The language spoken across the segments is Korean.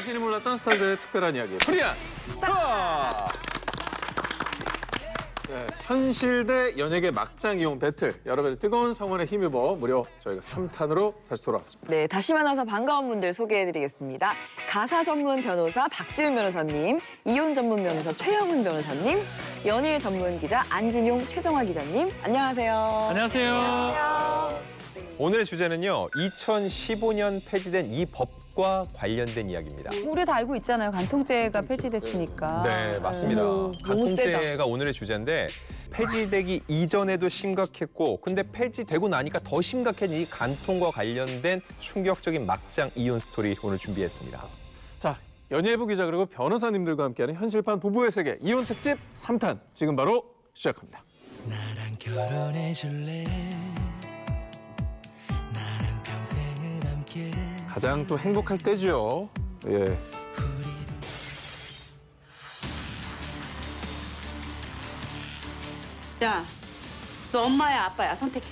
당신이 몰랐던 스타들의 특별한 이야기. 코리안 스타! 네, 현실 대 연예계 막장 이용 배틀. 여러 가지 뜨거운 성원에 힘입어 무려 저희가 3탄으로 다시 돌아왔습니다. 네, 다시 만나서 반가운 분들 소개해드리겠습니다. 가사 전문 변호사 박지훈 변호사님, 이혼 전문 변호사 최영훈 변호사님, 연예 전문 기자 안진용, 최정화 기자님, 안녕하세요. 안녕하세요. 오늘의 주제는요. 2015년 폐지된 이 법과 관련된 이야기입니다. 우리 다 알고 있잖아요. 간통죄가 폐지됐으니까. 네, 맞습니다. 너무 간통죄가 오늘의 주제인데 폐지되기 이전에도 심각했고 근데 폐지되고 나니까 더 심각해진 이 간통과 관련된 충격적인 막장 이혼 스토리 오늘 준비했습니다. 자, 연예부 기자 그리고 변호사님들과 함께하는 현실판 부부의 세계 이혼 특집 3탄 지금 바로 시작합니다. 나랑 결혼해 줄래? 나랑 평생을 함께 가장 또 행복할 때죠. 예. 야, 너 엄마야 아빠야 선택해.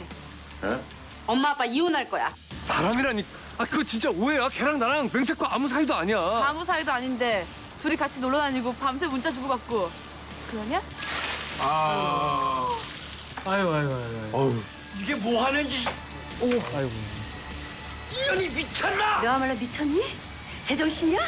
엄마 아빠 이혼할 거야. 바람이라니. 아 그거 진짜 오해야. 걔랑 나랑 맹세코 아무 사이도 아니야. 아무 사이도 아닌데 둘이 같이 놀러 다니고 밤새 문자 주고받고 그러냐? 아유. 어우, 이게 뭐 하는 짓? 아이고. 인연이 미쳤나? 너야말로 미쳤니? 제정신이야?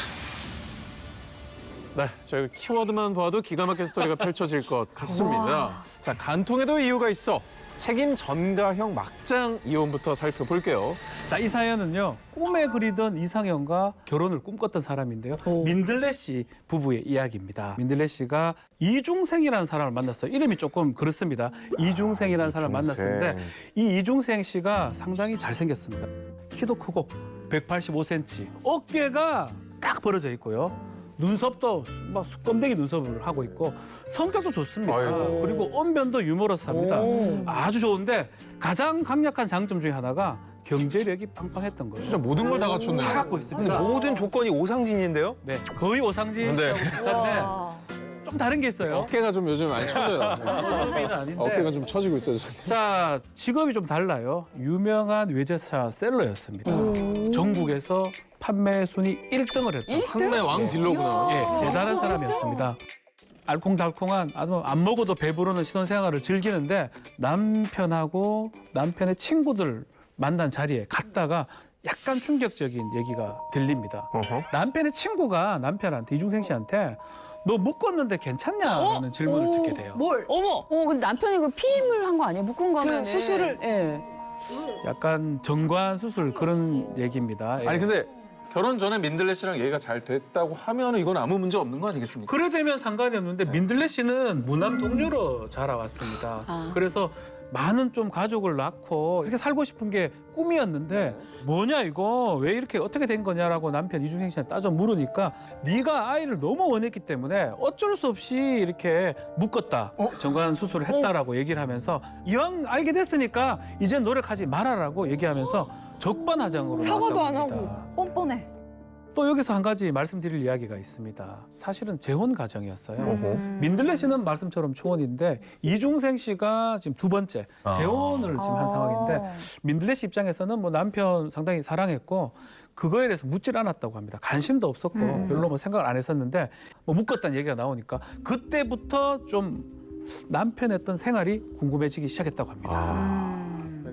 네, 저희 키워드만 봐도 기가 막힌 스토리가 펼쳐질 것 같습니다. 자, 간통에도 이유가 있어. 책임 전가형 막장 이혼부터 살펴볼게요. 자, 이 사연은요. 꿈에 그리던 이상형과 결혼을 꿈꿨던 사람인데요. 민들레 씨 부부의 이야기입니다. 민들레 씨가 이중생이라는 사람을 만났어요. 이름이 조금 그렇습니다. 이중생이라는 사람을 만났었는데 이 이중생 씨가 상당히 잘생겼습니다. 키도 크고 185cm, 어깨가 딱 벌어져 있고요. 눈썹도 막 껌댕이 눈썹을 하고 있고 성격도 좋습니다. 아이고. 그리고 언변도 유머러스합니다. 아주 좋은데 가장 강력한 장점 중에 하나가 경제력이 빵빵했던 거예요. 진짜 모든 걸 다 갖췄네요. 다 갖고 있습니다. 모든 조건이 오상진인데요? 네, 거의 오상진 네. 씨하고 비슷한데 좀 다른 게 있어요. 어깨가 좀 요즘 많이 처져요. 소비는 아닌데. 어깨가 좀 처지고 있어요. 자, 직업이 좀 달라요. 유명한 외제차 셀러였습니다. 전국에서 판매 순위 1등을 했던 판매 왕 딜러구나. 예, 대단한 사람이었습니다. 알콩달콩한 아주 안 먹어도 배부르는 신혼생활을 즐기는데 남편하고 남편의 친구들 만난 자리에 갔다가 약간 충격적인 얘기가 들립니다. 남편의 친구가 남편한테 이중생 씨한테 너 묶었는데 괜찮냐라는 질문을 듣게 돼요. 뭘? 어머! 근데 남편이 그 피임을 한 거 아니에요? 묶은 거면 수술을? 예. 약간 정관 수술 그런 얘기입니다. 예. 아니 근데 결혼 전에 민들레 씨랑 얘기가 잘 됐다고 하면 이건 아무 문제 없는 거 아니겠습니까? 그래 되면 상관이 없는데 민들레 씨는 무남 동료로 자라왔습니다. 그래서 많은 좀 가족을 낳고 이렇게 살고 싶은 게 꿈이었는데 뭐냐 이거 왜 이렇게 어떻게 된 거냐라고 남편 이중생 씨한테 따져 물으니까 네가 아이를 너무 원했기 때문에 어쩔 수 없이 이렇게 묶었다. 정관 수술을 했다라고 얘기를 하면서 이왕 알게 됐으니까 이제 노력하지 말아라고 얘기하면서 적반하장으로 사과도 안 나왔다고 하고 합니다. 뻔뻔해. 또 여기서 한 가지 말씀드릴 이야기가 있습니다. 사실은 재혼 가정이었어요. 민들레 씨는 말씀처럼 초혼인데 이중생 씨가 지금 두 번째 재혼을 지금 한 상황인데 민들레 씨 입장에서는 뭐 남편 상당히 사랑했고 그거에 대해서 묻질 않았다고 합니다. 관심도 없었고 별로 뭐 생각을 안 했었는데 뭐 묶었다는 얘기가 나오니까 그때부터 좀 남편의 어떤 생활이 궁금해지기 시작했다고 합니다.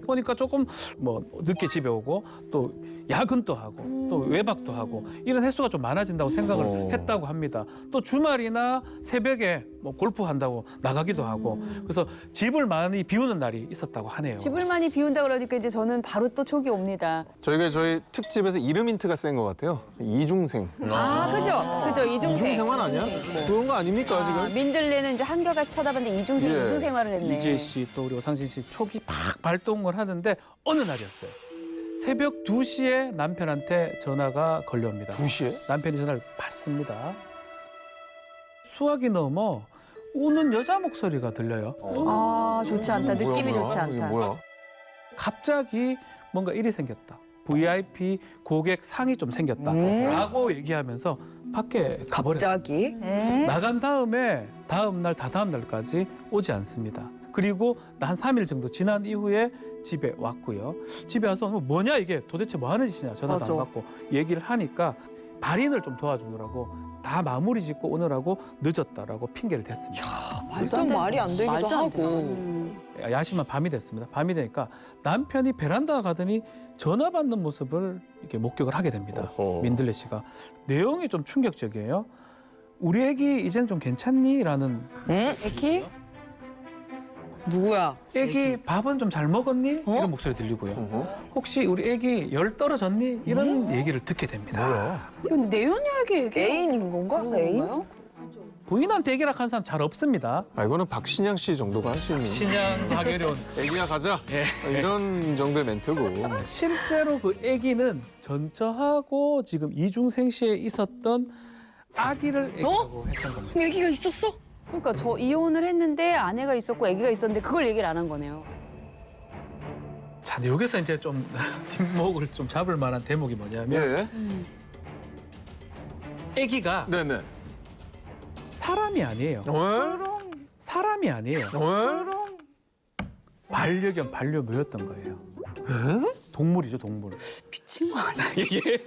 보니까 조금 뭐 늦게 집에 오고 또 야근도 하고 또 외박도 하고 이런 횟수가 좀 많아진다고 생각을 했다고 합니다. 또 주말이나 새벽에 뭐 골프한다고 나가기도 하고 그래서 집을 많이 비우는 날이 있었다고 하네요. 집을 많이 비운다 그러니까 이제 저는 바로 또 촉이 옵니다. 저희가 저희 특집에서 이름 힌트가 센 것 같아요. 이중생. 그죠? 이중생. 이중생활 아니야? 그런 거 아닙니까 지금? 민들레는 이제 한결같이 쳐다봤는데 이중생 예. 이중생활을 했네. 이재 씨 또 우리 오상진 씨 촉이 팍 발동을 하는데 어느 날이었어요. 새벽 2시에 남편한테 전화가 걸려옵니다. 2시에? 남편이 전화를 받습니다. 수화기 넘어 우는 여자 목소리가 들려요. 아, 좋지 않다. 느낌이 좋지 이게 않다. 뭐야? 갑자기 뭔가 일이 생겼다. VIP 고객 상이 좀 생겼다. 라고 얘기하면서 밖에 가버렸어요. 갑자기? 나간 다음에 다음 날, 다다음 날까지 오지 않습니다. 그리고 한 3일 정도 지난 이후에 집에 왔고요. 집에 와서 뭐냐 이게 도대체 뭐 하는 짓이냐 전화도 맞아. 안 받고 얘기를 하니까 발인을 좀 도와주느라고 다 마무리 짓고 오느라고 늦었다라고 핑계를 댔습니다. 일단 말이 안 되기도 말도 안 하고. 야심한 밤이 됐습니다. 밤이 되니까 남편이 베란다 가더니 전화 받는 모습을 이렇게 목격을 하게 됩니다. 어허. 민들레 씨가. 내용이 좀 충격적이에요. 우리 애기 이젠 좀 괜찮니? 라는. 애기? 누구야? 애기 밥은 좀 잘 먹었니? 이런 목소리 들리고요. 혹시 우리 애기 열 떨어졌니? 이런 얘기를 듣게 됩니다. 근데 내연녀에게 얘기 애인인 건가? 애인? 부인한테 애기라 한 사람 잘 없습니다. 아, 이거는 박신양 씨 정도가 할 수 있는. 신양하기 어려운. 애기야 가자. 이런 정도의 멘트고. 실제로 그 아기는 전처하고 지금 이중생 씨에 있었던 아기를 애기라고 했던 겁니다. 애기가 있었어? 그러니까 저 이혼을 했는데 아내가 있었고 아기가 있었는데 그걸 얘기를 안 한 거네요. 자, 근데 여기서 이제 좀 뒷목을 좀 잡을 만한 대목이 뭐냐면 예. 아기가 네네. 사람이 아니에요. 사람이 아니에요. 반려견, 반려묘였던 거예요. 동물이죠, 동물. 미친 거 아니야? 예.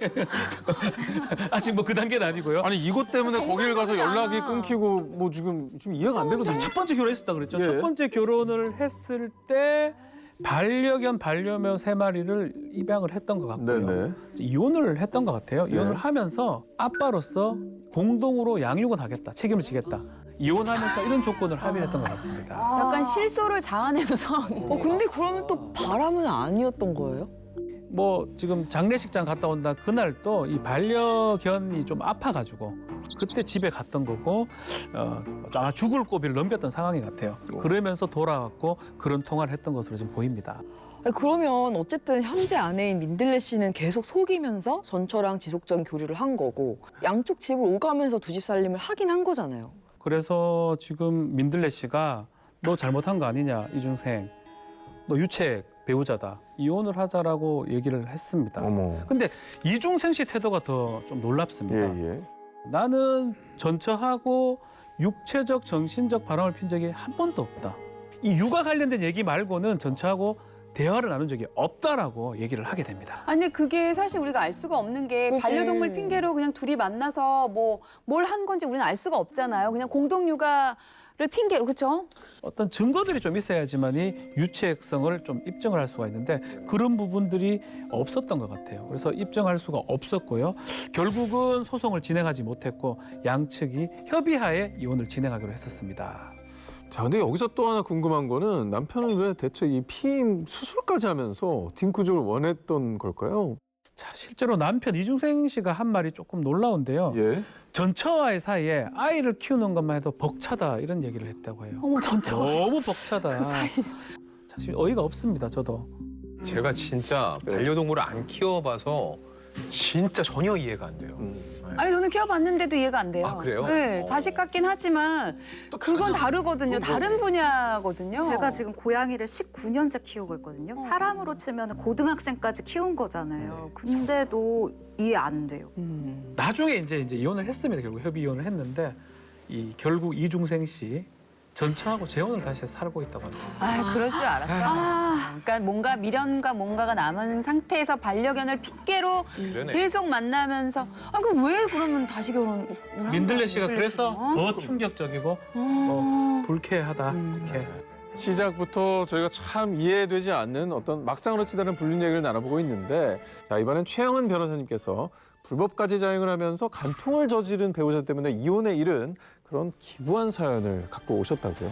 아직 뭐 그 단계는 아니고요. 아니 이것 때문에 거기를 가서 연락이 끊기고 뭐 지금 이해가 안 되거든요. 첫 번째 결혼했었다 그랬죠. 예. 첫 번째 결혼을 했을 때 반려견, 반려묘 3마리를 입양을 했던 것 같고요. 네네. 이혼을 했던 것 같아요. 이혼을 네. 하면서 아빠로서 공동으로 양육은 하겠다, 책임을 지겠다. 이혼하면서 이런 조건을 합의를 했던 것 같습니다. 약간 실소를 자아내는 상황이에요. 근데 그러면 또 바람은 아니었던 거예요? 뭐 지금 장례식장 갔다 온다 그날 또 이 반려견이 좀 아파가지고 그때 집에 갔던 거고 아마 죽을 고비를 넘겼던 상황인 것 같아요. 그러면서 돌아왔고 그런 통화를 했던 것으로 지금 보입니다. 아니, 그러면 어쨌든 현재 아내인 민들레 씨는 계속 속이면서 전처랑 지속적인 교류를 한 거고 양쪽 집을 오가면서 두 집 살림을 하긴 한 거잖아요. 그래서 지금 민들레 씨가 너 잘못한 거 아니냐 이중생, 너 유책 배우자다, 이혼을 하자라고 얘기를 했습니다. 어머. 근데 이중생 씨 태도가 더 좀 놀랍습니다. 예. 나는 전처하고 육체적, 정신적 바람을 핀 적이 한 번도 없다. 이 육아 관련된 얘기 말고는 전처하고 대화를 나눈 적이 없다라고 얘기를 하게 됩니다. 아니 근데 그게 사실 우리가 알 수가 없는 게 반려동물 핑계로 그냥 둘이 만나서 뭐 뭘 한 건지 우리는 알 수가 없잖아요. 그냥 공동 육아를 핑계로, 그렇죠? 어떤 증거들이 좀 있어야지만이 유체성을 좀 입증을 할 수가 있는데 그런 부분들이 없었던 것 같아요. 그래서 입증할 수가 없었고요. 결국은 소송을 진행하지 못했고 양측이 협의하에 이혼을 진행하기로 했었습니다. 자, 근데 여기서 또 하나 궁금한 거는 남편은 왜 대체 이 피임 수술까지 하면서 딩크족을 원했던 걸까요? 자, 실제로 남편 이중생 씨가 한 말이 조금 놀라운데요. 예. 전처와의 사이에 아이를 키우는 것만 해도 벅차다 이런 얘기를 했다고 해요. 어머 전처. 너무 벅차다. 그 사이. 사실 어이가 없습니다, 저도. 제가 진짜 반려동물을 안 키워봐서 진짜 전혀 이해가 안 돼요. 아니 저는 키워봤는데도 이해가 안 돼요. 아, 그래요? 네, 자식 같긴 하지만 그건 다르거든요. 다른 분야거든요. 제가 지금 고양이를 19년째 키우고 있거든요. 사람으로 치면 고등학생까지 키운 거잖아요. 근데도 이해 안 돼요. 나중에 이제 이혼을 했습니다. 결국 협의 이혼을 했는데 결국 이중생 씨 전처하고 재혼을 다시 해서 살고 있다고 합니다. 아, 그럴 줄 알았어요. 그러니까 뭔가 미련과 뭔가가 남은 상태에서 반려견을 핑계로 그러네. 계속 만나면서 그럼 왜 그러면 다시 결혼을 한 민들레 거야, 씨가 민들레 그래서 씨가? 더 충격적이고 불쾌하다 이렇게. 시작부터 저희가 참 이해되지 않는 어떤 막장으로 치달은 불륜 얘기를 나눠보고 있는데 자, 이번엔 최영은 변호사님께서 불법까지 자행을 하면서 간통을 저지른 배우자 때문에 이혼에 이른 그런 기구한 사연을 갖고 오셨다고요?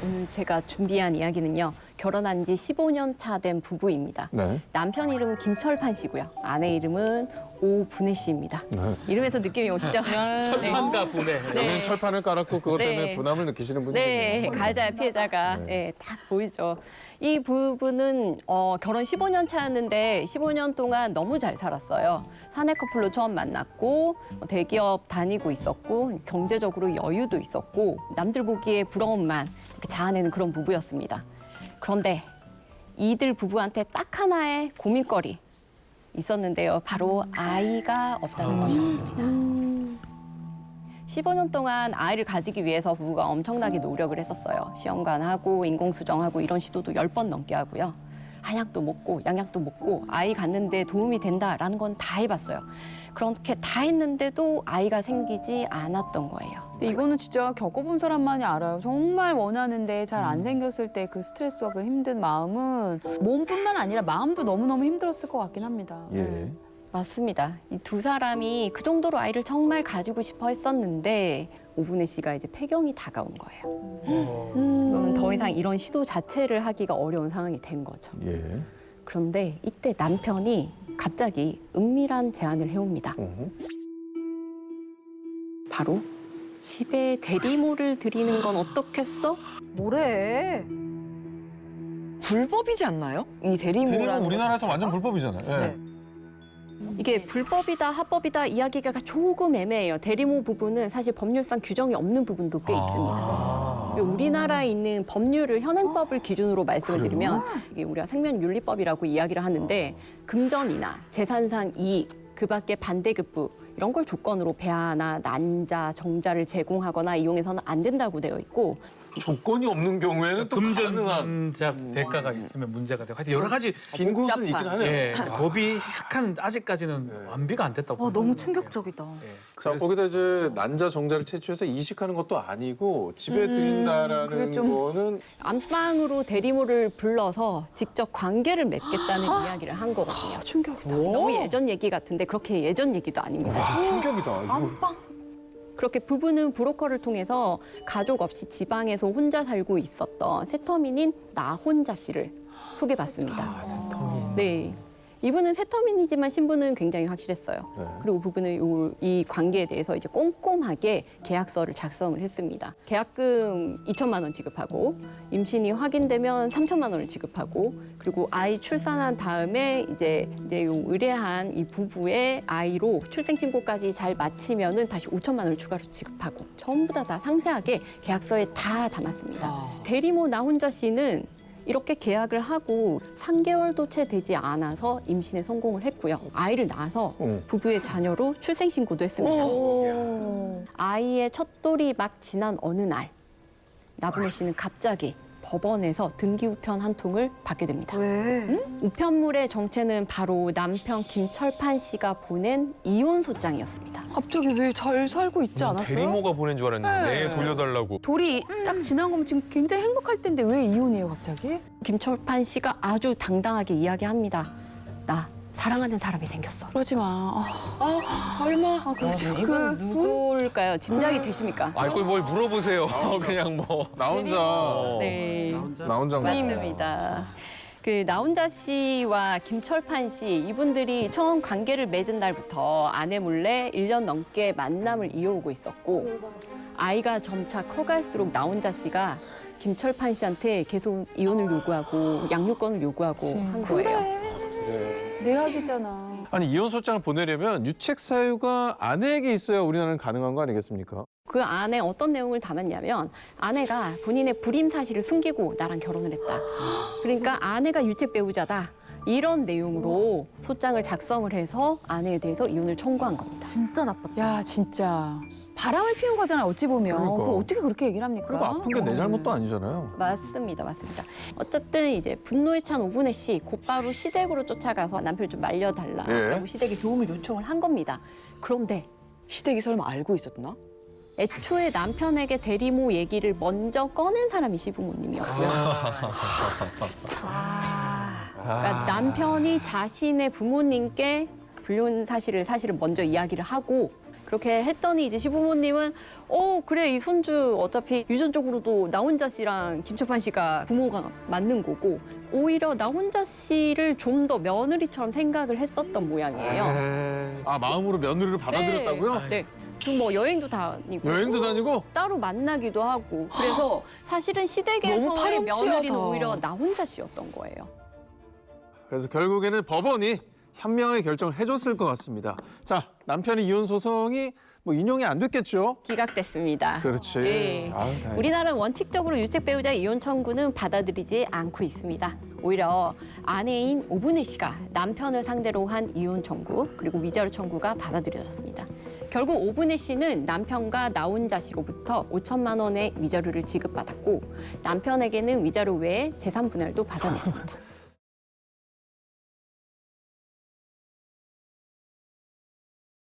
오늘 제가 준비한 이야기는요. 결혼한 지 15년 차 된 부부입니다. 네. 남편 이름은 김철판 씨고요. 아내 이름은 오분혜 씨입니다. 네. 이름에서 느낌이 오시죠? 철판과 분해. 여기는 철판을 깔았고 그것 때문에 네. 분함을 느끼시는 분이시네요. 네, 가해자의 피해자가 딱 보이죠. 이 부부는 결혼 15년 차였는데 15년 동안 너무 잘 살았어요. 사내 커플로 처음 만났고 대기업 다니고 있었고 경제적으로 여유도 있었고 남들 보기에 부러움만 이렇게 자아내는 그런 부부였습니다. 그런데 이들 부부한테 딱 하나의 고민거리 있었는데요. 바로 아이가 없다는 것이었습니다. 15년 동안 아이를 가지기 위해서 부부가 엄청나게 노력을 했었어요. 시험관하고 인공수정하고 이런 시도도 10번 넘게 하고요. 한약도 먹고 양약도 먹고 아이 갖는데 도움이 된다라는 건 다 해봤어요. 그렇게 다 했는데도 아이가 생기지 않았던 거예요. 근데 이거는 진짜 겪어본 사람만이 알아요. 정말 원하는데 잘 안 생겼을 때 그 스트레스와 그 힘든 마음은 몸뿐만 아니라 마음도 너무너무 힘들었을 것 같긴 합니다. 예. 맞습니다. 이 두 사람이 그 정도로 아이를 정말 가지고 싶어 했었는데 오분혜 씨가 이제 폐경이 다가온 거예요. 그러면 더 이상 이런 시도 자체를 하기가 어려운 상황이 된 거죠. 예. 그런데 이때 남편이 갑자기 은밀한 제안을 해옵니다. 바로 집에 대리모를 들이는 건 어떻겠어? 뭐래? 불법이지 않나요? 이 대리모라는 대리모 것 우리나라에서 자체가? 완전 불법이잖아요. 예. 네. 이게 불법이다, 합법이다 이야기가 조금 애매해요. 대리모 부분은 사실 법률상 규정이 없는 부분도 꽤 있습니다. 우리나라에 있는 법률을 현행법을 기준으로 말씀을 드리면 이게 우리가 생명윤리법이라고 이야기를 하는데 금전이나 재산상 이익, 그 밖에 반대급부 이런 걸 조건으로 배아나 난자, 정자를 제공하거나 이용해서는 안 된다고 되어 있고 조건이 없는 경우에는 또 가능한 금전작 대가가 있으면 문제가 되고 하여튼 여러 가지 빈 곳은 있긴 하네요. 예, 법이 약간 아직까지는 완비가 안 됐다고 와, 보는 너무 거예요. 충격적이다. 자, 거기다 이제 난자 정자를 채취해서 이식하는 것도 아니고 집에 들인다라는 그게 좀- 거는 안방으로 대리모를 불러서 직접 관계를 맺겠다는 이야기를 한 거거든요. 충격이다. 너무 예전 얘기 같은데 그렇게 예전 얘기도 아닙니다. 와, 충격이다. 이거. 그렇게 부부는 브로커를 통해서 가족 없이 지방에서 혼자 살고 있었던 세터민인 나혼자 씨를 소개받습니다. 네. 이분은 세터민이지만 신분은 굉장히 확실했어요. 네. 그리고 부부는 이 관계에 대해서 이제 꼼꼼하게 계약서를 작성을 했습니다. 계약금 2천만 원 지급하고 임신이 확인되면 3천만 원을 지급하고 그리고 아이 출산한 다음에 이제 요 의뢰한 이 부부의 아이로 출생신고까지 잘 마치면은 다시 5천만 원을 추가로 지급하고 전부 다 상세하게 계약서에 다 담았습니다. 대리모 나혼자 씨는 이렇게 계약을 하고 3개월도 채 되지 않아서 임신에 성공을 했고요. 아이를 낳아서 부부의 자녀로 출생신고도 했습니다. 아이의 첫돌이 막 지난 어느 날 나분혜 씨는 갑자기 법원에서 등기 우편 한 통을 받게 됩니다. 왜? 우편물의 정체는 바로 남편 김철판 씨가 보낸 이혼 소장이었습니다. 갑자기 왜 잘 살고 있지 않았어요? 대리모가 보낸 줄 알았는데 돌려달라고. 돌이 딱 지난 거면 지금 굉장히 행복할 텐데 왜 이혼해요 갑자기? 김철판 씨가 아주 당당하게 이야기합니다. 나 사랑하는 사람이 생겼어. 그러지 마. 설마. 이건 누굴까요? 짐작이 되십니까? 아이고 뭘 물어보세요. 그냥 뭐. 나 혼자 네. 나 혼자 맞습니다. 그 나혼자 씨와 김철판 씨 이분들이 처음 관계를 맺은 날부터 아내 몰래 1년 넘게 만남을 이어오고 있었고 아이가 점차 커갈수록 나혼자 씨가 김철판 씨한테 계속 이혼을 요구하고 양육권을 요구하고 한 거예요. 내학이잖아. 아니 이혼 소장을 보내려면 유책 사유가 아내에게 있어야 우리나라는 가능한 거 아니겠습니까? 그 안에 어떤 내용을 담았냐면 아내가 본인의 불임 사실을 숨기고 나랑 결혼을 했다. 그러니까 아내가 유책 배우자다. 이런 내용으로 소장을 작성을 해서 아내에 대해서 이혼을 청구한 겁니다. 진짜 나빴다. 야 진짜 바람을 피운 거잖아요 어찌 보면. 그러니까. 그걸 어떻게 그렇게 얘기를 합니까? 그리고 아픈 게 내 잘못도 아니잖아요. 맞습니다. 어쨌든 이제 분노에 찬 오분혜 씨 곧바로 시댁으로 쫓아가서 남편을 좀 말려달라고 예. 시댁에 도움을 요청을 한 겁니다. 그런데 시댁이 설마 알고 있었나? 애초에 남편에게 대리모 얘기를 먼저 꺼낸 사람이 시부모님이었고요. 그러니까 남편이 자신의 부모님께 불륜 사실을 먼저 이야기를 하고 그렇게 했더니 이제 시부모님은 그래 이 손주 어차피 유전적으로도 나 혼자 씨랑 김철판 씨가 부모가 맞는 거고 오히려 나 혼자 씨를 좀 더 며느리처럼 생각을 했었던 모양이에요. 아 마음으로 며느리를 받아들였다고요? 네. 그럼 뭐 여행도 다니고 여행도 다니고? 따로 만나기도 하고 그래서 사실은 너무 시댁에서의 파렴치하다. 며느리는 오히려 나 혼자 씨였던 거예요. 그래서 결국에는 법원이 현명하게 결정을 해줬을 것 같습니다. 자, 남편의 이혼 소송이 뭐 인용이 안 됐겠죠? 기각됐습니다. 그렇지. 네. 아유, 다행이다. 우리나라는 원칙적으로 유책 배우자 이혼 청구는 받아들이지 않고 있습니다. 오히려 아내인 오분혜 씨가 남편을 상대로 한 이혼 청구 그리고 위자료 청구가 받아들여졌습니다. 결국 오분혜 씨는 남편과 나 혼자 씨로부터 5천만 원의 위자료를 지급받았고 남편에게는 위자료 외에 재산 분할도 받아냈습니다.